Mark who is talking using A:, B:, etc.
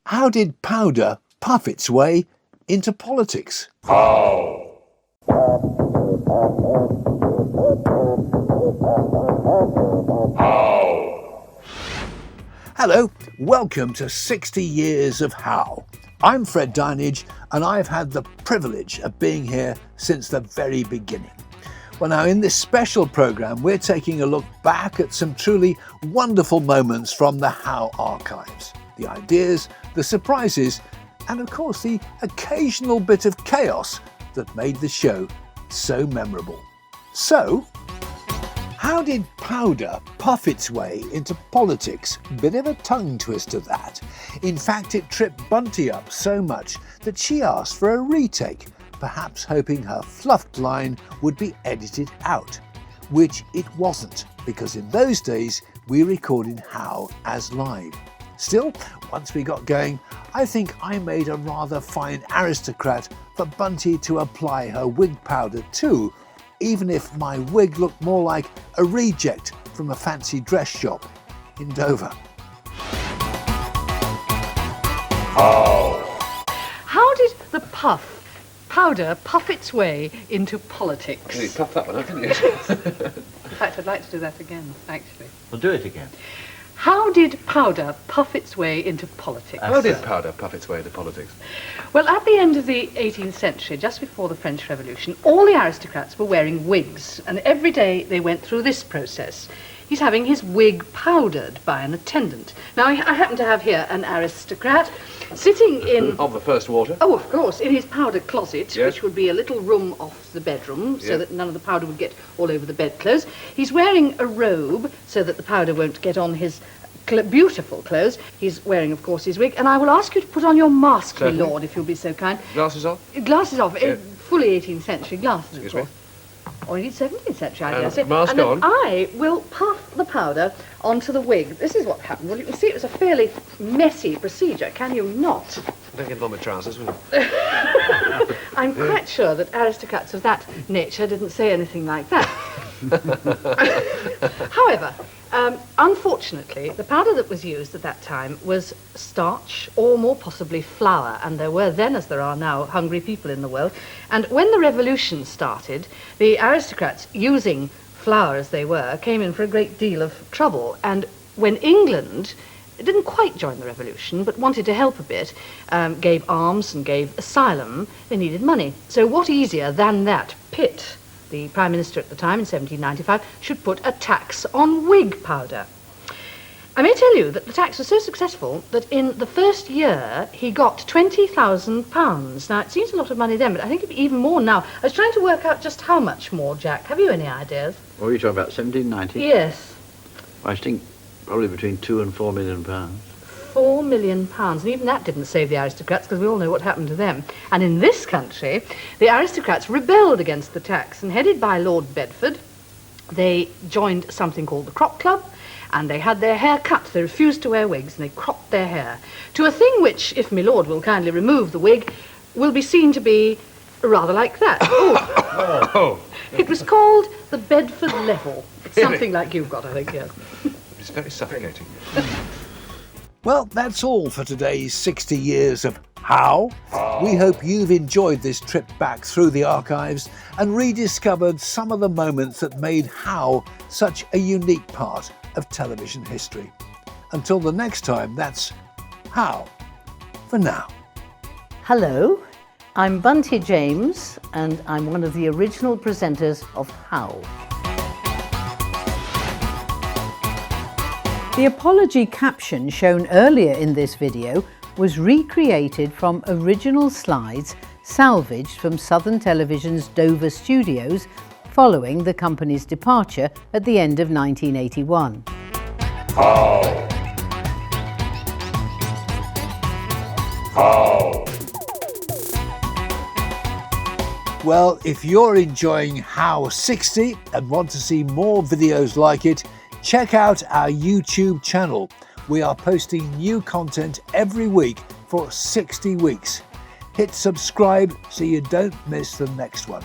A: How did powder puff its way into politics?
B: How?
A: Hello, welcome to 60 Years of How. I'm Fred Dinage and I've had the privilege of being here since the very beginning. Well, now in this special programme we're taking a look back at some truly wonderful moments from the How archives. The ideas, the surprises and of course the occasional bit of chaos that made the show so memorable. So, how did powder puff its way into politics? Bit of a tongue twister that. In fact, it tripped Bunty up so much that she asked for a retake, perhaps hoping her fluffed line would be edited out. Which it wasn't, because in those days we recorded How as live. Still, once we got going, I think I made a rather fine aristocrat for Bunty to apply her wig powder to, even if my wig looked more like a reject from a fancy dress shop in Dover.
C: How did the powder puff its way into politics?
D: You puffed that one up, didn't you?
C: In fact, I'd like to do that again, actually.
B: Well, do it again.
C: How did powder puff its way into politics?
D: How did powder puff its way into politics?
C: Well, at the end of the 18th century, just before the French Revolution, all the aristocrats were wearing wigs, and every day they went through this process. He's having his wig powdered by an attendant. Now, I happen to have here an aristocrat sitting in...
D: Of the first water?
C: Oh, of course, in his powder closet,
D: Yes.
C: which would be a little room off the bedroom, so
D: Yes.
C: that none of the powder would get all over the bedclothes. He's wearing a robe, so that the powder won't get on his beautiful clothes. He's wearing, of course, his wig. And I will ask you to put on your mask, my
D: Certainly.
C: lord, if you'll be so kind.
D: Glasses off?
C: Glasses off,
D: Yeah.
C: fully 18th century glasses,
D: Excuse
C: of course. Or indeed 17th century, I dare say.
D: mask
C: and then
D: on.
C: I will puff the powder onto the wig. This is what happened. Well, you can see it was a fairly messy procedure, can you not?
D: Don't get it on my trousers, will you?
C: I'm quite sure that aristocrats of that nature didn't say anything like that. However, unfortunately, the powder that was used at that time was starch, or more possibly flour, and there were then, as there are now, hungry people in the world. And when the revolution started, the aristocrats, using flour as they were, came in for a great deal of trouble. And when England didn't quite join the revolution, but wanted to help a bit, gave arms and gave asylum, they needed money. So what easier than that Pitt, the Prime Minister at the time in 1795, should put a tax on wig powder. I may tell you that the tax was so successful that in the first year he got £20,000. Now, it seems a lot of money then, but I think it'd be even more now. I was trying to work out just how much more, Jack. Have you any ideas?
B: What are you talking about, 1790?
C: Yes.
B: I think probably between £2 and £4 million.
C: £4 million, and even that didn't save the aristocrats, because we all know what happened to them. And in this country, the aristocrats rebelled against the tax, and headed by Lord Bedford, they joined something called the Crop Club, and they had their hair cut. They refused to wear wigs, and they cropped their hair to a thing which, if my lord will kindly remove the wig, will be seen to be rather like that. Oh. It was called the Bedford level. It's something like you've got, I think, yes.
D: It's very suffocating.
A: Well, that's all for today's 60 Years of How. We hope you've enjoyed this trip back through the archives and rediscovered some of the moments that made How such a unique part of television history. Until the next time, that's How for now.
E: Hello, I'm Bunty James and I'm one of the original presenters of How. The apology caption shown earlier in this video was recreated from original slides salvaged from Southern Television's Dover studios following the company's departure at the end of 1981.
A: Well, if you're enjoying How 60 and want to see more videos like it, check out our YouTube channel. We are posting new content every week for 60 weeks. Hit subscribe so you don't miss the next one.